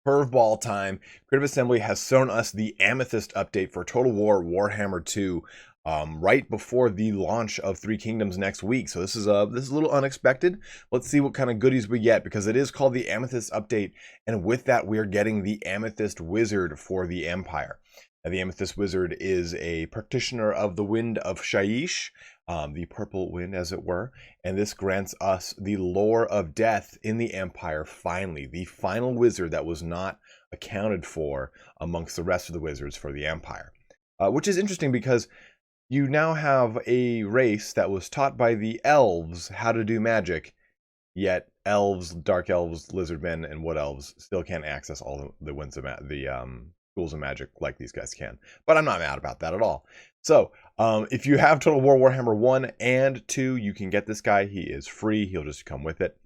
Curveball time. Creative Assembly has thrown us the Amethyst update for Total War Warhammer 2 right before the launch of Three Kingdoms next week. So this is a little unexpected. Let's see what kind of goodies we get, because it is called the Amethyst update, and with that we are getting the Amethyst Wizard for the Empire. Now, the Amethyst Wizard is a practitioner of the Wind of Shyish, the purple wind as it were, and this grants us the lore of death in the Empire finally, the final wizard that was not accounted for amongst the rest of the wizards for the Empire. Which is interesting because you now have a race that was taught by the elves how to do magic, yet elves, dark elves, lizard men, and wood elves still can't access all the winds of schools of magic like these guys can. But I'm not mad about that at all. So if you have Total War Warhammer 1 and 2, you can get this guy. He is free. He'll just come with it.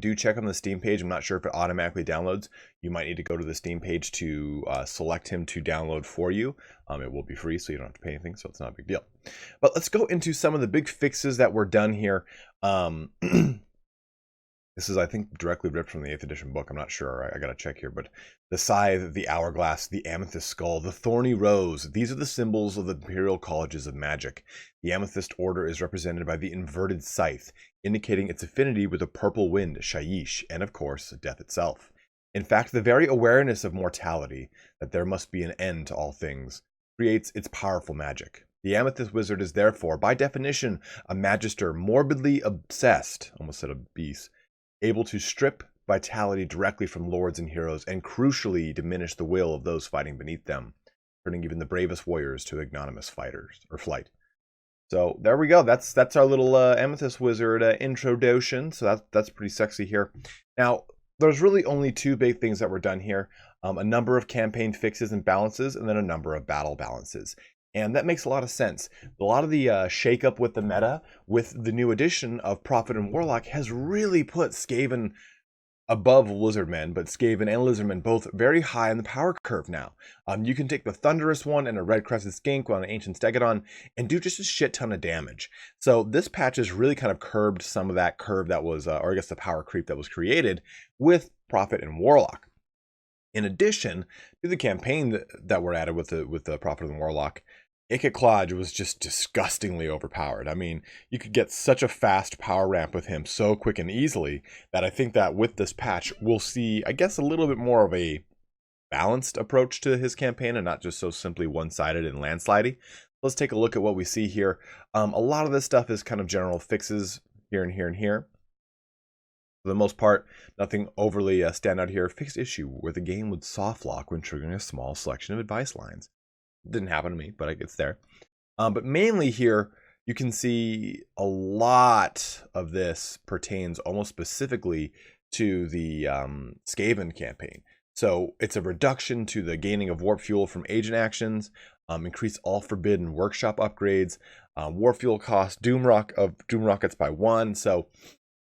Do check on the Steam page. I'm not sure if it automatically downloads. You might need to go to the Steam page to select him to download for you. It will be free, so you don't have to pay anything, so it's not a big deal. But let's go into some of the big fixes that were done here. This is, I think, directly ripped from the 8th edition book. I'm not sure. I got to check here. But the scythe, the hourglass, the amethyst skull, the thorny rose. These are the symbols of the imperial colleges of magic. The amethyst order is represented by the inverted scythe, indicating its affinity with the purple wind, Shyish, and of course, death itself. In fact, the very awareness of mortality, that there must be an end to all things, creates its powerful magic. The Amethyst Wizard is therefore, by definition, a magister morbidly obsessed, almost said obese, able to strip vitality directly from lords and heroes, and crucially diminish the will of those fighting beneath them, turning even the bravest warriors to ignominious fighters or flight. So there we go. That's our little Amethyst Wizard introduction. So that's pretty sexy here. Now, there's really only two big things that were done here: a number of campaign fixes and balances, and then a number of battle balances. And that makes a lot of sense. A lot of the shakeup with the meta, with the new addition of Prophet and Warlock, has really put Skaven above Lizardmen, but Skaven and Lizardmen both very high on the power curve now. You can take the Thunderous one and a Red-Crested Skink on an Ancient Stegodon and do just a shit ton of damage. So this patch has really kind of curbed some of that curve that was, or I guess the power creep that was created with Prophet and Warlock. In addition to the campaign that were added with the Prophet and Warlock, Ikit was just disgustingly overpowered. I mean, you could get such a fast power ramp with him so quick and easily that I think that with this patch, we'll see, I guess, a little bit more of a balanced approach to his campaign and not just so simply one-sided and landslidey. Let's take a look at what we see here. A lot of this stuff is kind of general fixes here and here and here. For the most part, nothing overly standout here. Fixed issue where the game would soft lock when triggering a small selection of advice lines. Didn't happen to me, but it's there. But mainly here, you can see a lot of this pertains almost specifically to the Skaven campaign. So it's a reduction to the gaining of warp fuel from agent actions, increase all forbidden workshop upgrades, warp fuel cost doom rockets by 1. So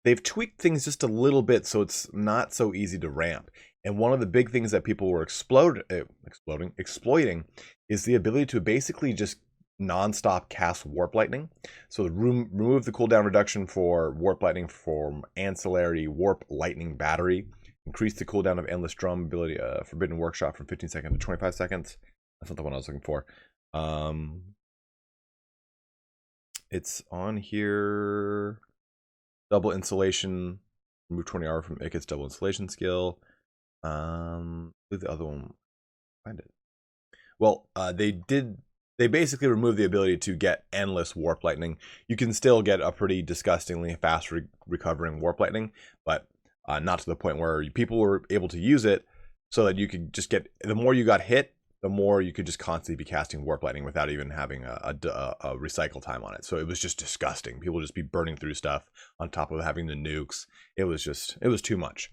they've tweaked things just a little bit so it's not so easy to ramp. And one of the big things that people were exploiting is the ability to basically just non-stop cast Warp Lightning. So remove the cooldown reduction for Warp Lightning from ancillary Warp Lightning Battery. Increase the cooldown of Endless Drum ability, Forbidden Workshop from 15 seconds to 25 seconds. That's not the one I was looking for. It's on here. Double Insulation. Remove 20 hour from Ikit's double Insulation skill. The other one, find it. Well, they basically removed the ability to get endless Warp Lightning. You can still get a pretty disgustingly fast recovering Warp Lightning, but not to the point where people were able to use it so that you could just get, the more you got hit, the more you could just constantly be casting Warp Lightning without even having a recycle time on it. So it was just disgusting. People would just be burning through stuff on top of having the nukes. It was too much.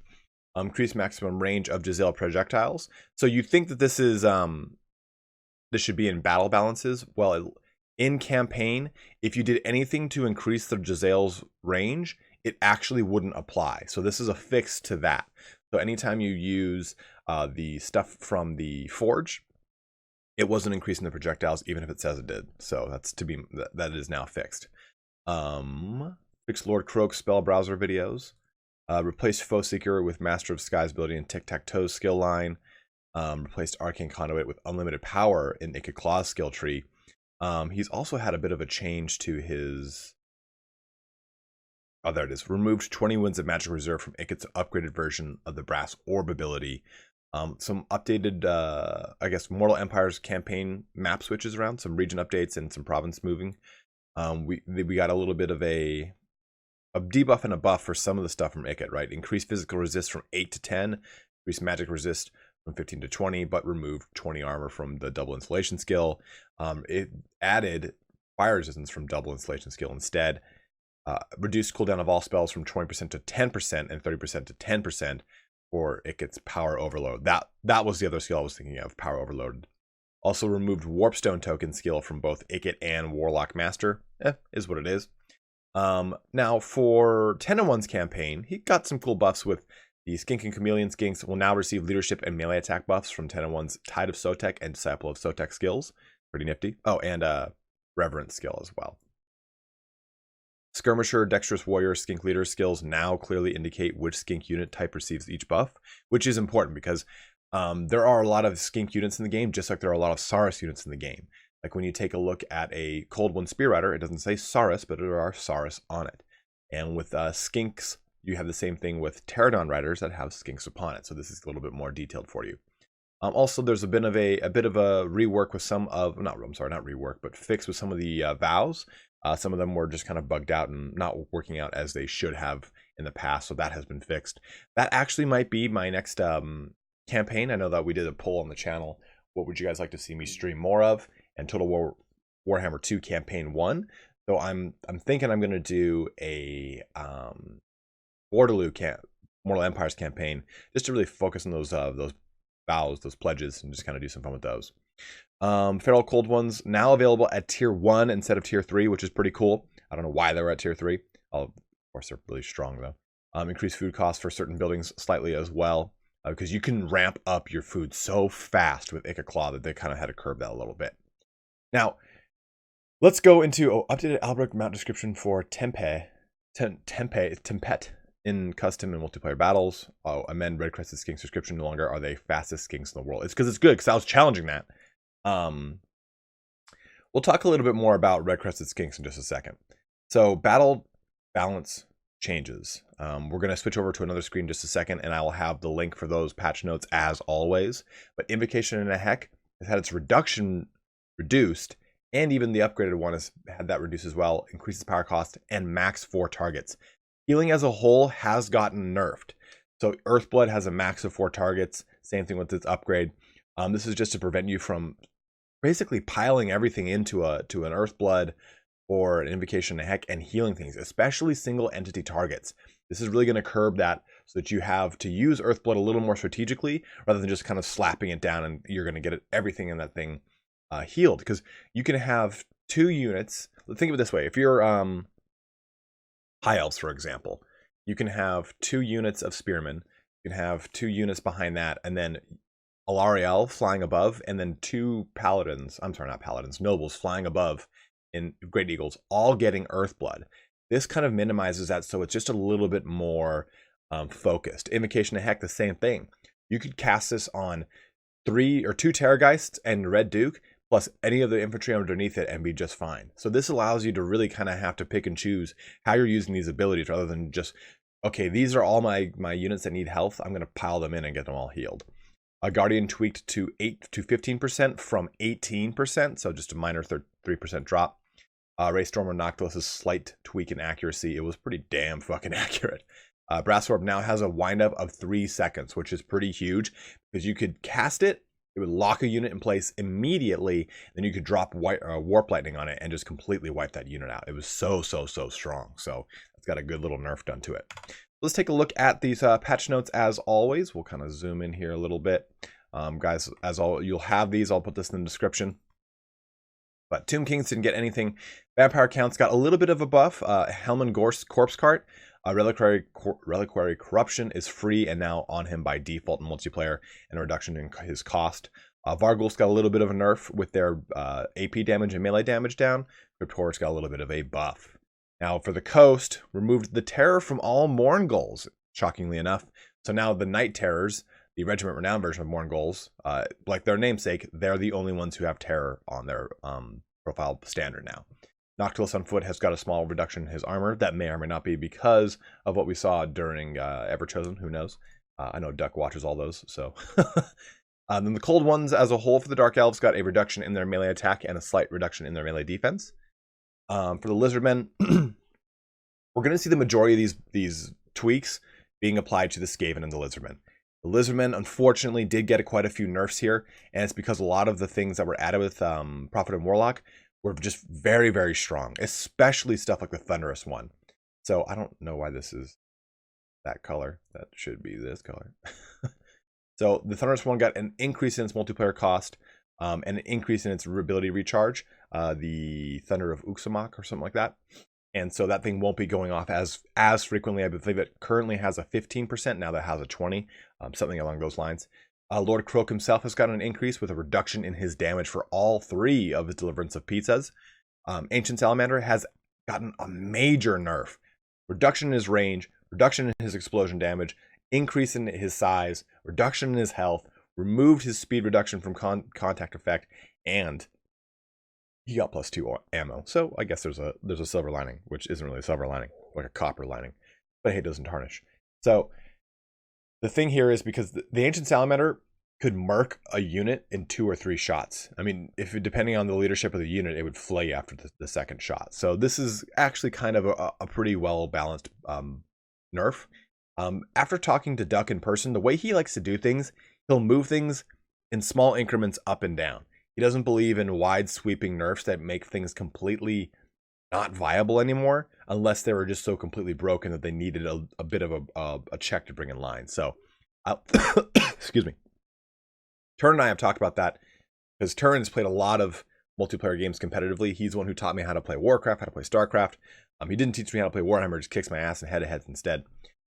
Increase maximum range of Giselle projectiles. So you think that this is this should be in battle balances. Well, in campaign, if you did anything to increase the Giselle's range, it actually wouldn't apply. So this is a fix to that. So anytime you use the stuff from the Forge, it wasn't increasing the projectiles, even if it says it did. So that is now fixed. Fix Lord Croak's spell browser videos. Replaced Foe Seeker with Master of Skies ability and Tic-Tac-Toe skill line. Replaced Arcane Conduit with unlimited power in Ikit Claw's skill tree. He's also had a bit of a change to his... Oh, there it is. Removed 20 Winds of Magic Reserve from Ikit's upgraded version of the Brass Orb ability. Some updated, I guess, Mortal Empires campaign map switches around. Some region updates and some province moving. We got a little bit of a debuff and a buff for some of the stuff from Ikit, right? Increased physical resist from 8 to 10. Increased magic resist from 15 to 20, but removed 20 armor from the double installation skill. It added fire resistance from double installation skill instead. Reduced cooldown of all spells from 20% to 10% and 30% to 10% for Ikit's Power Overload. That was the other skill I was thinking of, Power Overload. Also removed Warpstone token skill from both Ikit and Warlock Master. Is what it is. Now for 10-1's campaign, he got some cool buffs with the Skink and Chameleon Skinks will now receive leadership and melee attack buffs from 10-1's Tide of Sotek and Disciple of Sotek skills. Pretty nifty. Oh, and Reverence skill as well. Skirmisher, Dexterous Warrior, Skink Leader skills now clearly indicate which Skink unit type receives each buff, which is important because there are a lot of Skink units in the game, just like there are a lot of Saurus units in the game. Like when you take a look at a Cold One Spear Rider, it doesn't say Saurus, but there are Saurus on it. And with Skinks, you have the same thing with Pterodon Riders that have Skinks upon it. So this is a little bit more detailed for you. Also, there's a bit of a rework with some of, not rework, but fix with some of the vows. Some of them were just kind of bugged out and not working out as they should have in the past. So that has been fixed. That actually might be my next campaign. I know that we did a poll on the channel. What would you guys like to see me stream more of? And Total War Warhammer 2 Campaign 1. So I'm thinking I'm going to do a Waterloo Mortal Empires campaign just to really focus on those vows, those pledges, and just kind of do some fun with those. Feral Cold Ones now available at tier 1 instead of tier 3, which is pretty cool. I don't know why they were at tier 3. Of course, they're really strong though. Increased food costs for certain buildings slightly as well, because you can ramp up your food so fast with Ikit Claw that they kind of had to curb that a little bit. Now, let's go into updated Albrecht mount description for Tempet in custom and multiplayer battles. Amend Red Crested Skinks description. No longer are they fastest skinks in the world. It's because it's good, because I was challenging that. We'll talk a little bit more about Red Crested Skinks in just a second. So battle balance changes. We're going to switch over to another screen in just a second, and I will have the link for those patch notes as always. But Invocation and a Heck has had its reduction reduced, and even the upgraded one has had that reduced as well. Increases power cost and max 4 targets. Healing as a whole has gotten nerfed. So Earthblood has a max of 4 targets. Same thing with its upgrade. This is just to prevent you from basically piling everything into an Earthblood or an Invocation and a Heck and healing things, especially single entity targets. This is really going to curb that so that you have to use Earthblood a little more strategically rather than just kind of slapping it down and you're going to get everything in that thing healed. Because you can have 2 units. Think of it this way. If you're High Elves, for example, you can have 2 units of Spearmen. You can have 2 units behind that, and then Alariel flying above, and then 2 Paladins. I'm sorry, not Paladins, Nobles flying above in Great Eagles, all getting Earthblood. This kind of minimizes that, so it's just a little bit more focused. Invocation of Heck, the same thing. You could cast this on 2 Terrorgeists and Red Duke, plus any of the infantry underneath it, and be just fine. So this allows you to really kind of have to pick and choose how you're using these abilities rather than just, okay, these are all my units that need health. I'm going to pile them in and get them all healed. Guardian tweaked to 8 to 15% from 18%, so just a minor 3% drop. Raystormer Noctilus's slight tweak in accuracy. It was pretty damn fucking accurate. Brass Orb now has a windup of 3 seconds, which is pretty huge because you could cast it. It would lock a unit in place immediately. Then you could drop Warp Lightning on it and just completely wipe that unit out. It was so strong. So it's got a good little nerf done to it. Let's take a look at these patch notes as always. We'll kind of zoom in here a little bit. Guys, you'll have these. I'll put this in the description. But Tomb Kings didn't get anything. Vampire Counts got a little bit of a buff. Helman Gorse Corpse Cart. Reliquary Corruption is free and now on him by default in multiplayer, and a reduction in his cost. Vargul's got a little bit of a nerf with their AP damage and melee damage down. Cryptoris got a little bit of a buff. Now for the coast, removed the terror from all Morngulls. shockingly enough. So now the Night Terrors, the Regiment Renown version of Morngul's, like their namesake, they're the only ones who have terror on their profile standard now. Noctilus on foot has got a small reduction in his armor. That may or may not be because of what we saw during Everchosen. Who knows? I know Duck watches all those, so. Then the Cold Ones as a whole for the Dark Elves got a reduction in their melee attack and a slight reduction in their melee defense. For the Lizardmen, we're going to see the majority of these tweaks being applied to the Skaven and the Lizardmen. The Lizardmen, unfortunately, did get quite a few nerfs here, and it's because a lot of the things that were added with Prophet and Warlock were just very, very strong, especially stuff like the Thunderous one. So I don't know why this is that color. That should be this color. So the Thunderous one got an increase in its multiplayer cost and an increase in its ability recharge, the Thunder of Uxamak or something like that. And so that thing won't be going off as frequently. I believe it currently has a 15%, now that has a 20%, something along those lines. Lord Croak himself has got an increase with a reduction in his damage for all 3 of his Deliverance of Pizzas. Ancient Salamander has gotten a major nerf. Reduction in his range, reduction in his explosion damage, increase in his size, reduction in his health, removed his speed reduction from contact effect, and he got +2 ammo. So I guess there's a silver lining, which isn't really a silver lining, like a copper lining. But hey, it doesn't tarnish. So the thing here is because the Ancient Salamander could murk a unit in 2 or 3 shots. I mean, depending on the leadership of the unit, it would flay after the second shot. So this is actually kind of a pretty well-balanced nerf. After talking to Duck in person, the way he likes to do things, he'll move things in small increments up and down. He doesn't believe in wide sweeping nerfs that make things completely not viable anymore, unless they were just so completely broken that they needed a bit of a check to bring in line. So, excuse me. Turn and I have talked about that because Turn has played a lot of multiplayer games competitively. He's the one who taught me how to play Warcraft, how to play StarCraft. He didn't teach me how to play Warhammer, just kicks my ass in head-to-heads instead.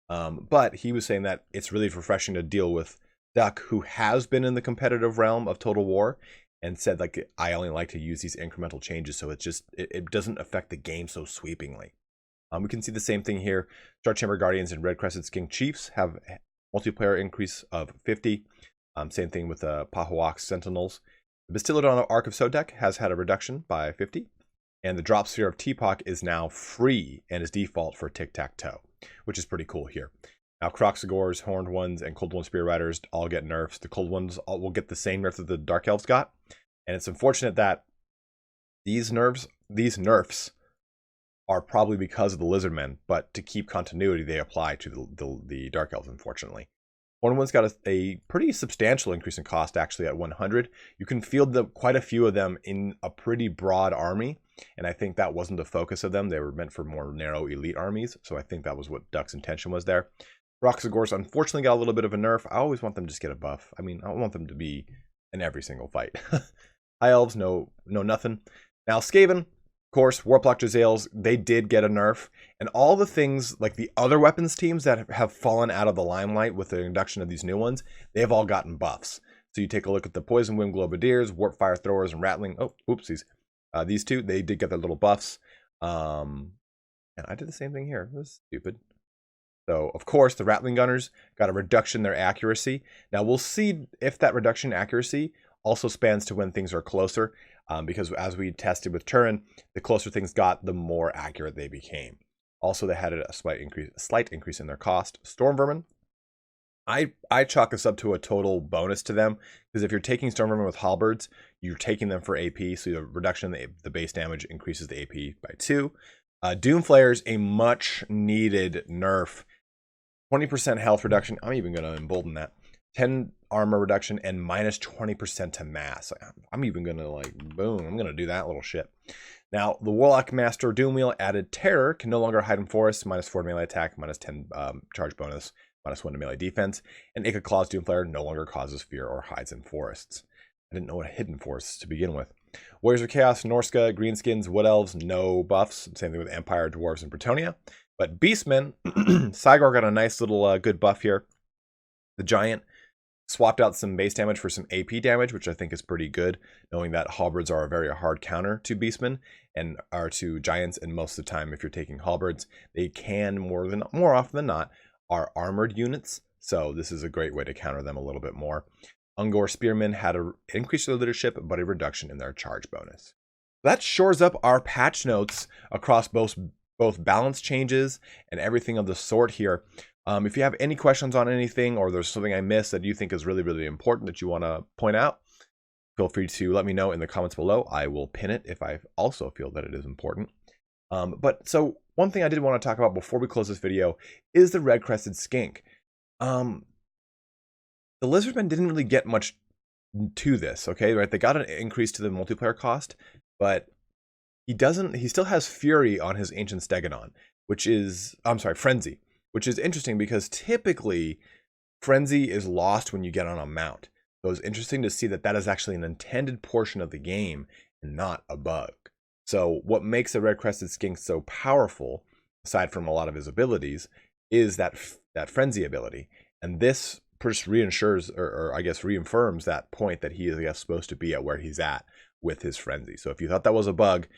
But he was saying that it's really refreshing to deal with Duck, who has been in the competitive realm of Total War, and said, like, I only like to use these incremental changes so it doesn't affect the game so sweepingly. We can see the same thing here. Star Chamber Guardians and Red Crescent Skink Chiefs have multiplayer increase of 50. Same thing with the Pahuak Sentinels. The Bastillodon Ark of Sodek has had a reduction by 50. And the Drop Sphere of Teapot is now free and is default for Tic-Tac-Toe, which is pretty cool here. Now, Croxagores, Horned Ones, and Cold One Spear Riders all get nerfs. The Cold Ones will get the same nerf that the Dark Elves got. And it's unfortunate that these nerfs are probably because of the Lizardmen, but to keep continuity, they apply to the Dark Elves, unfortunately. Horned Ones got a pretty substantial increase in cost, actually, at 100. You can field quite a few of them in a pretty broad army, and I think that wasn't the focus of them. They were meant for more narrow elite armies, so I think that was what Duck's intention was there. Roxagores unfortunately got a little bit of a nerf. I always want them to just get a buff. I mean, I want them to be in every single fight. High Elves, no nothing. Now, Skaven, of course, Warplock Jazales, they did get a nerf. And all the things, like the other weapons teams that have fallen out of the limelight with the introduction of these new ones, they have all gotten buffs. So you take a look at the Poison Wind Globadiers, Warp Fire Throwers, and Rattling. Oh, oopsies. These two, they did get their little buffs. And I did the same thing here. It was stupid. So, of course, the Rattling Gunners got a reduction in their accuracy. Now, we'll see if that reduction in accuracy also spans to when things are closer, because as we tested with Turin, the closer things got, the more accurate they became. Also, they had a slight increase in their cost. Storm Vermin, I chalk this up to a total bonus to them, because if you're taking Storm Vermin with halberds, you're taking them for AP, so the reduction in the base damage increases the AP by 2. Doomflayer's a much needed nerf. 20% health reduction. I'm even going to embolden that. 10 armor reduction and minus 20% to mass. I'm even going to, like, boom, I'm going to do that little shit. Now, the Warlock Master Doomwheel added Terror, can no longer hide in forests, minus 4 to melee attack, minus 10 charge bonus, minus 1 to melee defense. And Ica Claw's Doomflayer no longer causes fear or hides in forests. I didn't know what hidden forests to begin with. Warriors of Chaos, Norska, Greenskins, Wood Elves, no buffs. Same thing with Empire, Dwarves, and Bretonnia. But Beastmen, Cygor got a nice little good buff here. The Giant swapped out some base damage for some AP damage, which I think is pretty good, knowing that halberds are a very hard counter to Beastmen and are to Giants. And most of the time, if you're taking halberds, they can more often than not are armored units, so this is a great way to counter them a little bit more. Ungor Spearmen had an increase in their leadership, but a reduction in their charge bonus. That shores up our patch notes across both balance changes and everything of the sort here. If you have any questions on anything, or there's something I missed that you think is really, really important that you want to point out, feel free to let me know in the comments below. I will pin it if I also feel that it is important. So one thing I did want to talk about before we close this video is the red-crested skink. The lizardmen didn't really get much to this, okay? Right? They got an increase to the multiplayer cost, but he still has Fury on his Ancient Stegodon, Frenzy, which is interesting because typically Frenzy is lost when you get on a mount. So it's interesting to see that that is actually an intended portion of the game and not a bug. So what makes the red-crested skink so powerful, aside from a lot of his abilities, is that Frenzy ability. And this just reassures, or I guess reaffirms that point that he is supposed to be at where he's at with his Frenzy. So if you thought that was a bug,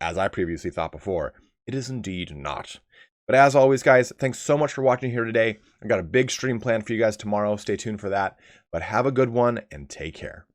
as I previously thought before, it is indeed not. But as always, guys, thanks so much for watching here today. I've got a big stream planned for you guys tomorrow. Stay tuned for that. But have a good one and take care.